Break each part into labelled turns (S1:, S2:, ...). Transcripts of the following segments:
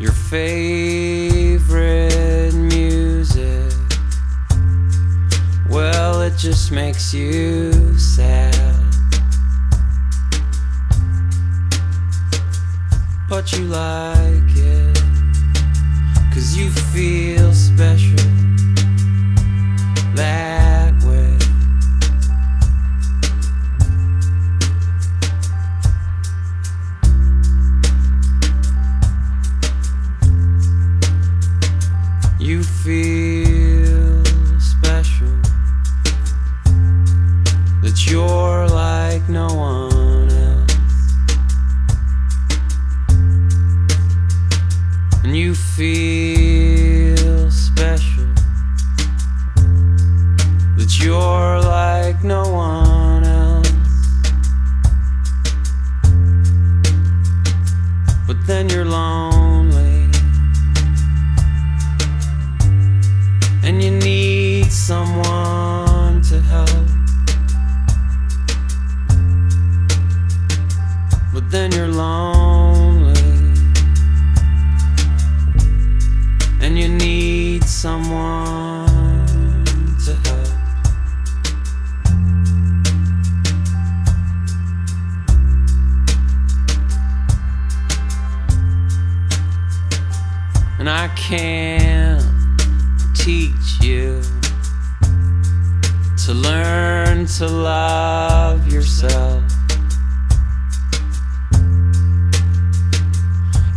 S1: your favorite music. Well, it just makes you sad. But you like it, 'cause you feel special that way. You feel special, that you're like no one else. And you feel special, that you're like no one else. But then you're lonely, and you need someone to help. But then you're lonely, and you need someone to help. And I can't teach you to learn to love yourself.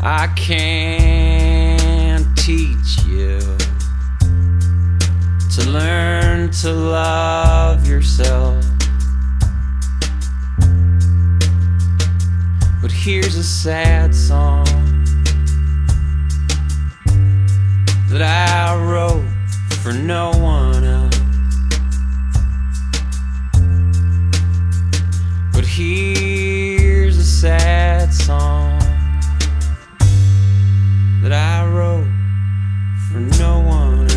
S1: I can't teach you to learn to love yourself. But here's a sad song that I wrote for no one else. But here's a sad song that I wrote for no one else.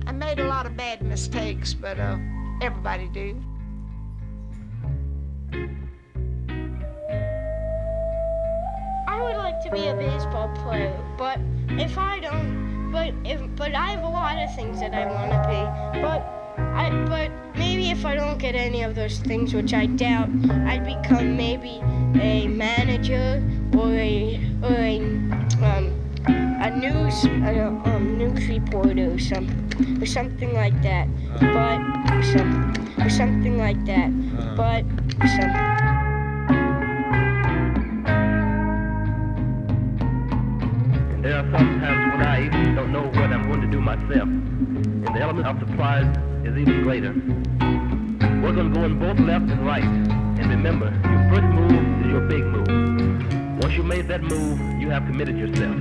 S2: I made a lot of bad mistakes, but everybody do.
S3: I would like to be a baseball player, but if I don't, but I have a lot of things that I want to be. But maybe if I don't get any of those things, which I doubt, I'd become maybe a manager or a news reporter or something like that. Or something like that.
S4: And there are some times when I even don't know what I'm going to do myself. And the element of surprise is even greater. We're going to go in both left and right. And remember, your first move is your big move. Once you made that move, you have committed yourself.